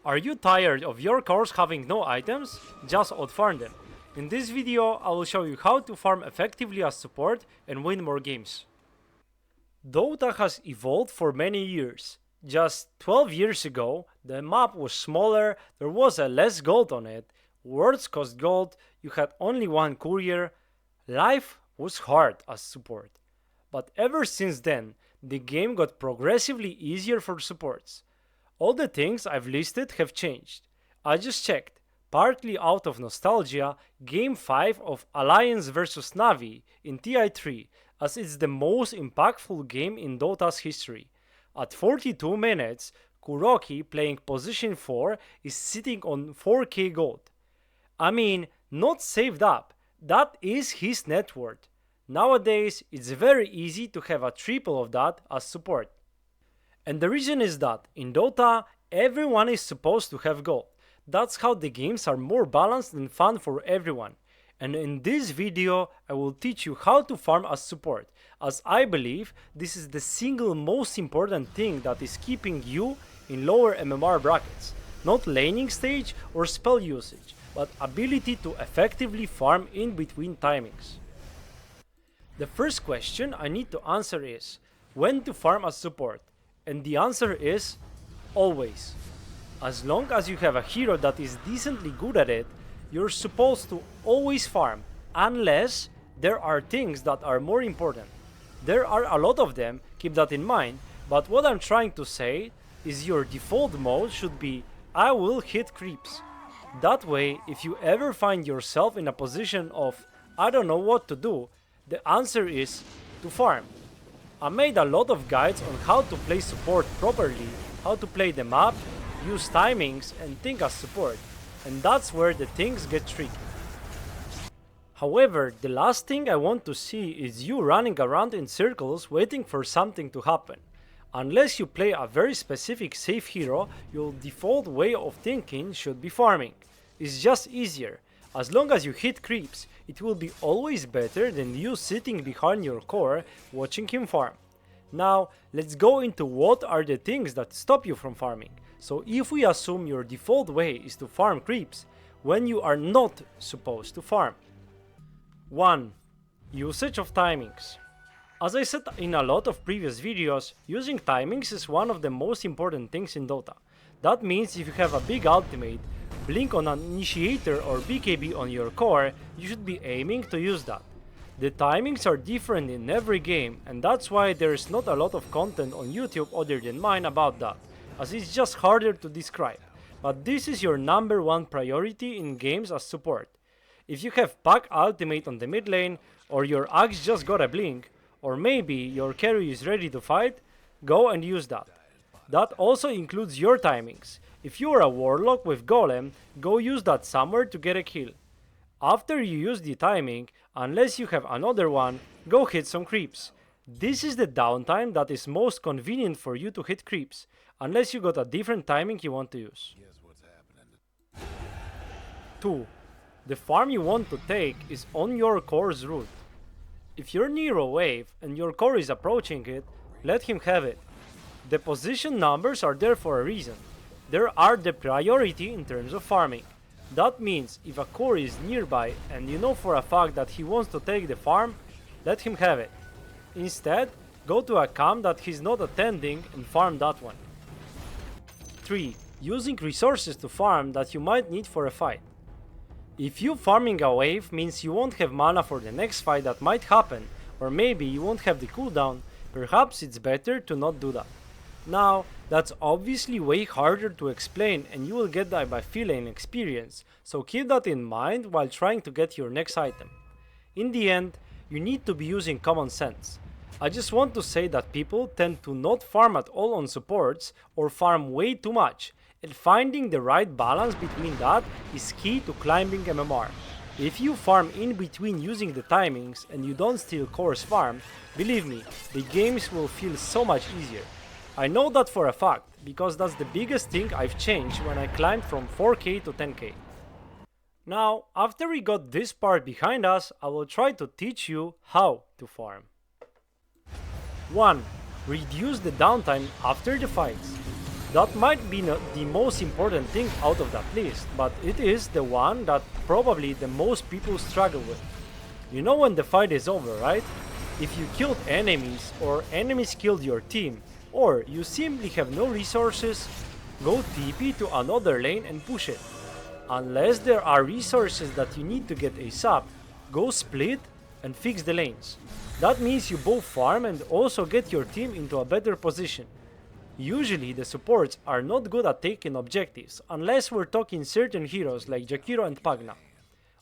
Are you tired of your cores having no items? Just outfarm them. In this video, I will show you how to farm effectively as support and win more games. Dota has evolved for many years. Just 12 years ago, the map was smaller, there was less gold on it, words cost gold, you had only one courier. Life was hard as support. But ever since then, the game got progressively easier for supports. All the things I've listed have changed. I just checked, partly out of nostalgia, Game 5 of Alliance vs Navi in TI3, as it's the most impactful game in Dota's history. At 42 minutes, Kuroki, playing position 4, is sitting on 4k gold. I mean, not saved up, that is his net worth. Nowadays, it's very easy to have a triple of that as support. And the reason is that, in Dota, everyone is supposed to have gold. That's how the games are more balanced and fun for everyone. And in this video, I will teach you how to farm as support, as I believe this is the single most important thing that is keeping you in lower MMR brackets. Not laning stage or spell usage, but ability to effectively farm in between timings. The first question I need to answer is, when to farm as support? And the answer is, always. As long as you have a hero that is decently good at it, you're supposed to always farm, unless there are things that are more important. There are a lot of them, keep that in mind, but what I'm trying to say is your default mode should be, I will hit creeps. That way, if you ever find yourself in a position of, I don't know what to do, the answer is to farm. I made a lot of guides on how to play support properly, how to play the map, use timings and think as support, and that's where the things get tricky. However, the last thing I want to see is you running around in circles waiting for something to happen. Unless you play a very specific safe hero, your default way of thinking should be farming. It's just easier. As long as you hit creeps, it will be always better than you sitting behind your core watching him farm. Now, let's go into what are the things that stop you from farming. So if we assume your default way is to farm creeps, when you are not supposed to farm. 1. Usage of timings. As I said in a lot of previous videos, using timings is one of the most important things in Dota. That means if you have a big ultimate, blink on an initiator or BKB on your core, you should be aiming to use that. The timings are different in every game, and that's why there is not a lot of content on YouTube other than mine about that, as it's just harder to describe. But this is your number one priority in games as support. If you have pack ultimate on the mid lane, or your axe just got a blink, or maybe your carry is ready to fight, go and use that. That also includes your timings. If you are a warlock with golem, go use that somewhere to get a kill. After you use the timing, unless you have another one, go hit some creeps. This is the downtime that is most convenient for you to hit creeps, unless you got a different timing you want to use. 2. The farm you want to take is on your core's route. If you're near a wave and your core is approaching it, let him have it. The position numbers are there for a reason. There are the priority in terms of farming. That means if a core is nearby and you know for a fact that he wants to take the farm, let him have it. Instead, go to a camp that he's not attending and farm that one. 3. Using resources to farm that you might need for a fight. If you farming a wave means you won't have mana for the next fight that might happen, or maybe you won't have the cooldown, perhaps it's better to not do that. Now, that's obviously way harder to explain and you will get that by feeling and experience, so keep that in mind while trying to get your next item. In the end, you need to be using common sense. I just want to say that people tend to not farm at all on supports or farm way too much, and finding the right balance between that is key to climbing MMR. If you farm in between using the timings and you don't steal core's farm, believe me, the games will feel so much easier. I know that for a fact, because that's the biggest thing I've changed when I climbed from 4k to 10k. Now, after we got this part behind us, I will try to teach you how to farm. 1. Reduce the downtime after the fights. That might be not the most important thing out of that list, but it is the one that probably the most people struggle with. You know when the fight is over, right? If you killed enemies or enemies killed your team, or you simply have no resources, go TP to another lane and push it. Unless there are resources that you need to get ASAP, go split and fix the lanes. That means you both farm and also get your team into a better position. Usually the supports are not good at taking objectives, unless we're talking certain heroes like Jakiro and Pagna.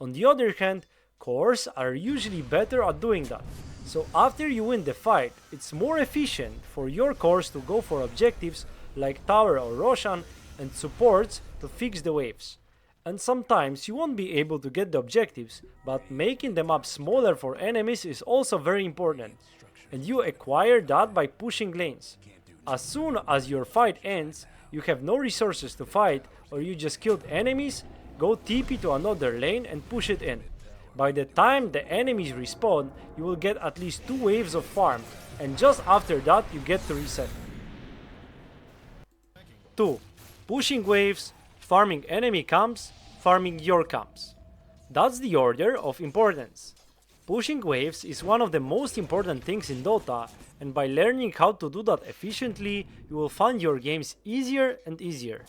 On the other hand, cores are usually better at doing that. So after you win the fight, it's more efficient for your cores to go for objectives like Tower or Roshan and supports to fix the waves. And sometimes you won't be able to get the objectives, but making the map smaller for enemies is also very important. And you acquire that by pushing lanes. As soon as your fight ends, you have no resources to fight or you just killed enemies, go TP to another lane and push it in. By the time the enemies respawn, you will get at least 2 waves of farm, and just after that you get to reset. 2. Pushing waves, farming enemy camps, farming your camps. That's the order of importance. Pushing waves is one of the most important things in Dota, and by learning how to do that efficiently, you will find your games easier and easier.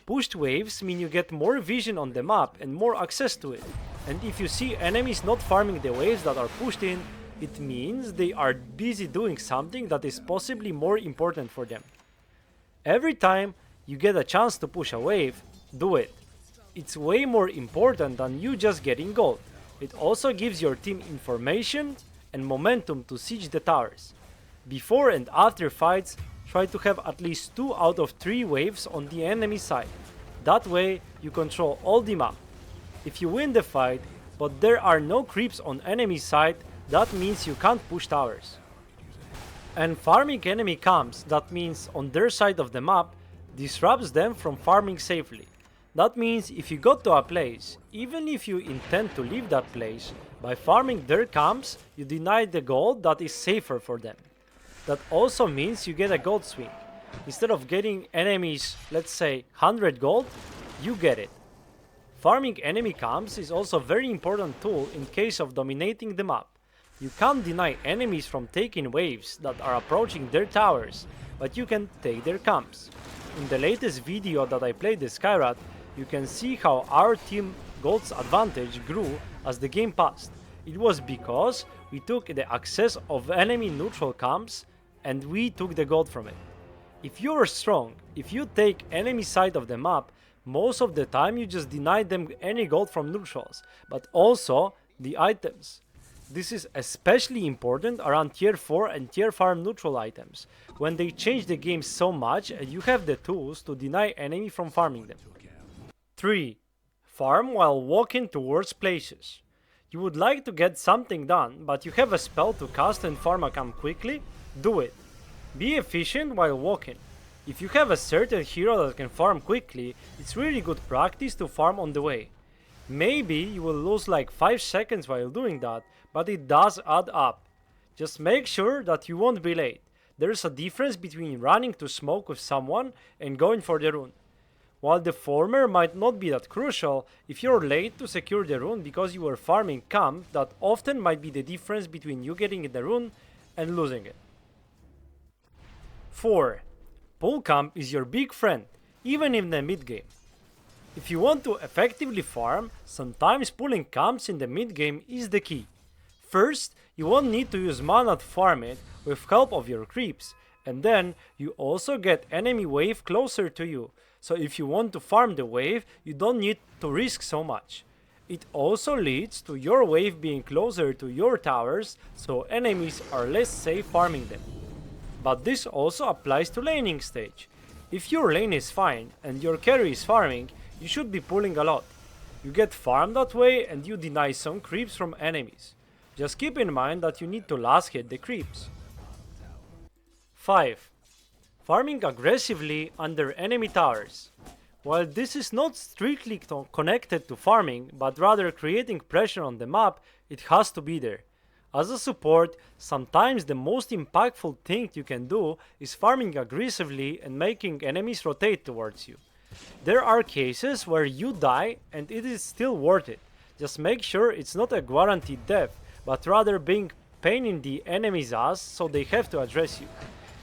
Pushed waves mean you get more vision on the map and more access to it. And if you see enemies not farming the waves that are pushed in, it means they are busy doing something that is possibly more important for them. Every time you get a chance to push a wave, do it. It's way more important than you just getting gold. It also gives your team information and momentum to siege the towers. Before and after fights, try to have at least 2 out of 3 waves on the enemy side. That way you control all the map. If you win the fight, but there are no creeps on enemy side, that means you can't push towers. And farming enemy camps, that means on their side of the map, disrupts them from farming safely. That means if you got to a place, even if you intend to leave that place, by farming their camps, you deny the gold that is safer for them. That also means you get a gold swing. Instead of getting enemies, let's say 100 gold, you get it. Farming enemy camps is also a very important tool in case of dominating the map. You can't deny enemies from taking waves that are approaching their towers, but you can take their camps. In the latest video that I played the Skyrat, you can see how our team gold's advantage grew as the game passed. It was because we took the access of enemy neutral camps and we took the gold from it. If you are strong, if you take enemy side of the map, most of the time you just deny them any gold from neutrals, but also the items. This is especially important around tier 4 and tier 5 neutral items, when they change the game so much and you have the tools to deny enemy from farming them. 3. Farm while walking towards places. You would like to get something done, but you have a spell to cast and farm a camp quickly? Do it. Be efficient while walking. If you have a certain hero that can farm quickly, it's really good practice to farm on the way. Maybe you will lose like 5 seconds while doing that, but it does add up. Just make sure that you won't be late. There's a difference between running to smoke with someone and going for the rune. While the former might not be that crucial, if you're late to secure the rune because you were farming camp, that often might be the difference between you getting the rune and losing it. 4. Pull camp is your big friend, even in the mid game. If you want to effectively farm, sometimes pulling camps in the mid game is the key. First, you won't need to use mana to farm it with help of your creeps, and then you also get enemy wave closer to you, so if you want to farm the wave, you don't need to risk so much. It also leads to your wave being closer to your towers, so enemies are less safe farming them. But this also applies to laning stage. If your lane is fine and your carry is farming, you should be pulling a lot. You get farmed that way and you deny some creeps from enemies. Just keep in mind that you need to last hit the creeps. 5. Farming aggressively under enemy towers. While this is not strictly connected to farming, but rather creating pressure on the map, it has to be there. As a support, sometimes the most impactful thing you can do is farming aggressively and making enemies rotate towards you. There are cases where you die and it is still worth it. Just make sure it's not a guaranteed death, but rather being pain in the enemy's ass so they have to address you.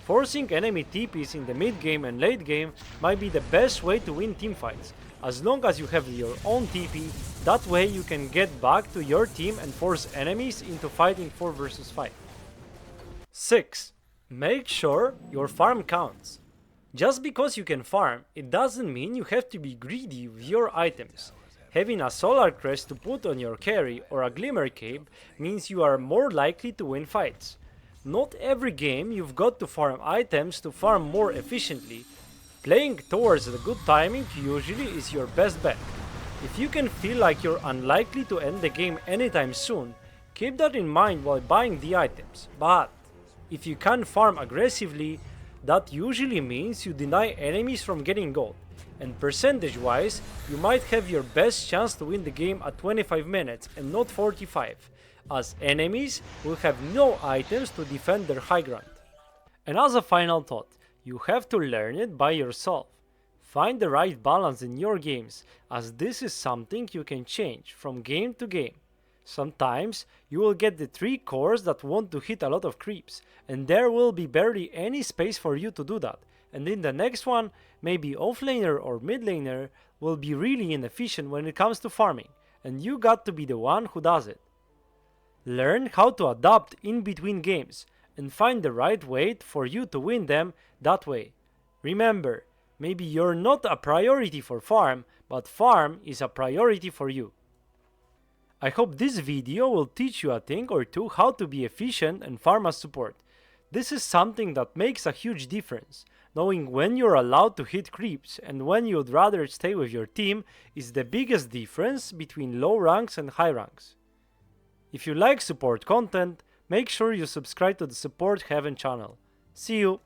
Forcing enemy TPs in the mid game and late game might be the best way to win teamfights. As long as you have your own TP, that way you can get back to your team and force enemies into fighting 4 vs 5. 6. Make sure your farm counts. Just because you can farm, it doesn't mean you have to be greedy with your items. Having a solar crest to put on your carry or a glimmer cape means you are more likely to win fights. Not every game you've got to farm items to farm more efficiently. Playing towards the good timing usually is your best bet. If you can feel like you're unlikely to end the game anytime soon, keep that in mind while buying the items. But if you can farm aggressively, that usually means you deny enemies from getting gold. And percentage wise, you might have your best chance to win the game at 25 minutes and not 45, as enemies will have no items to defend their high ground. And as a final thought, you have to learn it by yourself. Find the right balance in your games, as this is something you can change from game to game. Sometimes you will get the 3 cores that want to hit a lot of creeps, and there will be barely any space for you to do that. And in the next one, maybe offlaner or mid laner will be really inefficient when it comes to farming, and you got to be the one who does it. Learn how to adapt in between games, and find the right way for you to win them that way. Remember, maybe you're not a priority for farm, but farm is a priority for you. I hope this video will teach you a thing or two how to be efficient and farm as support. This is something that makes a huge difference. Knowing when you're allowed to hit creeps and when you'd rather stay with your team is the biggest difference between low ranks and high ranks. If you like support content, make sure you subscribe to the Support Heaven channel. See you!